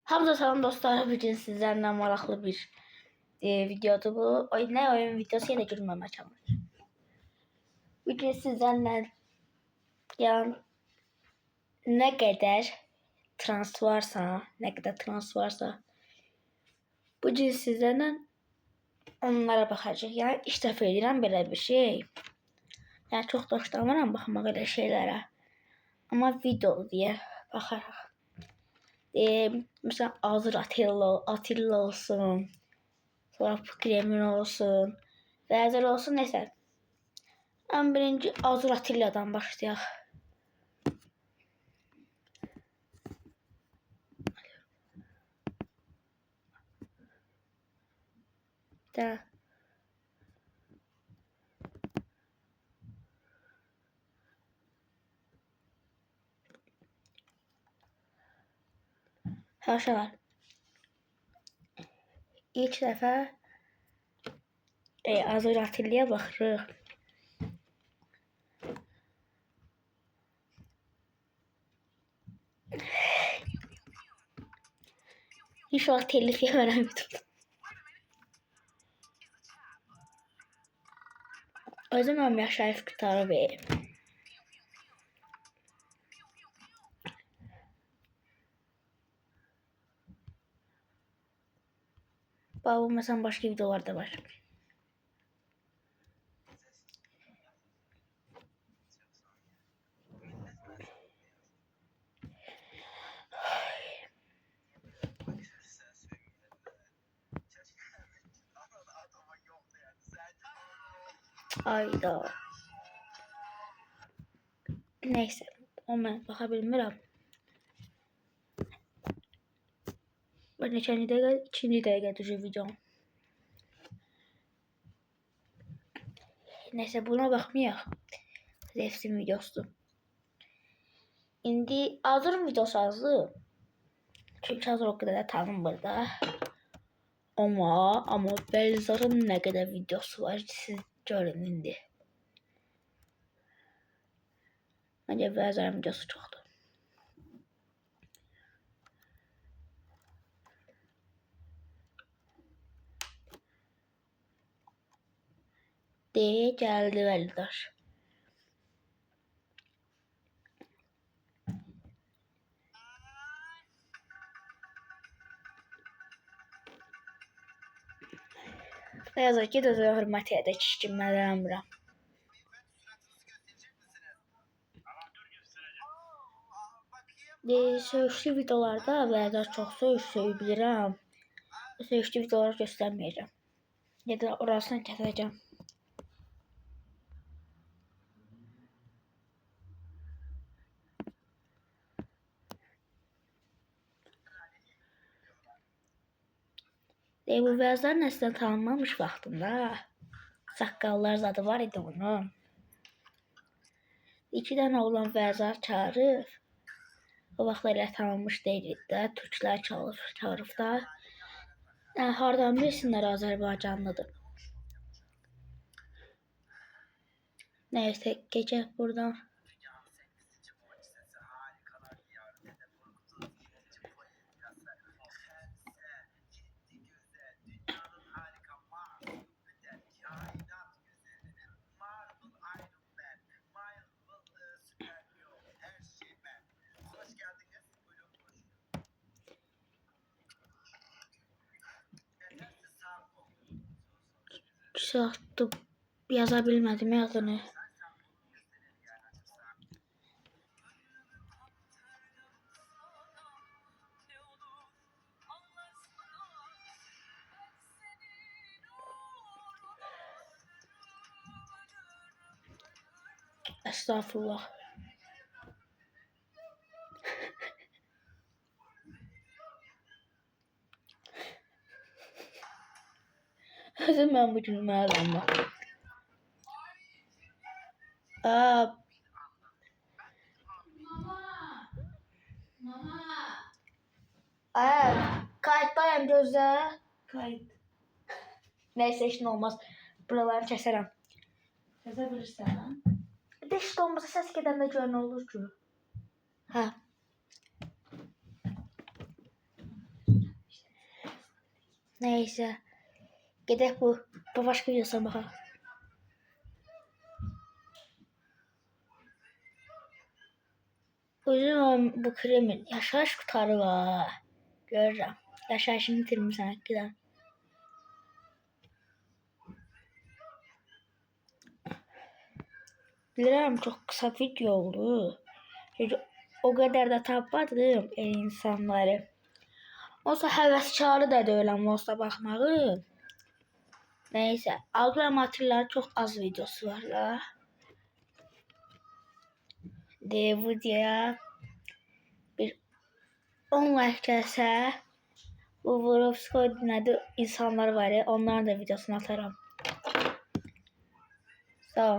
Hamza salam dostlar, bugün sizlerle maraqlı bir videodur bu. Ne oyun videosu ya da gülməmə challenge. Bugün sizlerle yani ne kadar trans varsa bugün sizlerle onlara bakacağıq. Yani ilk dəfə edirəm belə bir şey. Yani çox da hoşlanmıram baxmaq elə şeylərə. Amma video diye baxarıq. Mesela Azır Atilla olsun. Sonra Kremin olsun. Vezer olsun neyse. En birinci Azur Atilla'dan başlayalım. Da. Haşalar. İlk defa Azur Atilla'ya baxırıq. İnşallah telif yemərəm YouTube. Özüm mən Yaşarif Qıtarı verim. Bu mesela başka videolarda var. Ayda. Neyse. O mən baxa bilmirəm. Ben neçənci dəqiqə? 2-ci dəqiqədir videom. Neyse buna baxmayaq. Zevsin videosudur. İndi Azur'un videosu azdır. Çünkü Azur o kadar da tanınmır da. Ama Belzar'ın ne kadar videosu var siz görün indi. Bence Belzar'ın videosu çoktu. De geldi Belzar. Belzar ki de hürmet edək işkinmələrəm. Söyüşlü videolarda Belzar çox söyüş bilirəm. Söyüşlü videoları göstərməyəcəm. Ya da orasını kəsəcəm. Bu Belzar nəsdən tanınmamış vaxtında. Saqqallar zadı var idi onun. 2 dənə oğlan Belzar çağırır. O vaxt elə tanınmış deyildi də. Türklər çağırıb da. Hardan bilsinlər Azərbaycanlıdır. Neyse geçək buradan. Sattım. Yazabilmedim yazını. Estağfurullah. Özüm ben bu cümlelerden bak. Kayıttayım gözle. Kayıt. Neyse işte olmaz. Buraları keserim. Kesebilirsen. Bir de işte olmasa ses giden de görün olur ki. Ha. Neyse. Gedək bu başqa videosuna baxaq. Uzun bu kremin yaşayış qutarı var. Görürəm. Yaşayışını itirmişsən həqiqətən. Bilirəm çox qısa video oldu. Çünki o qədər də tapmadım insanları. Olsa həvəskarı da deyiləm olsa baxmağı. Neyse. Algıram hatırlar çok az videosu var da. De bu videoya bir 10 like gelse bu Vorovskoy dinlediği insanlar var ya onların da videosunu atarım.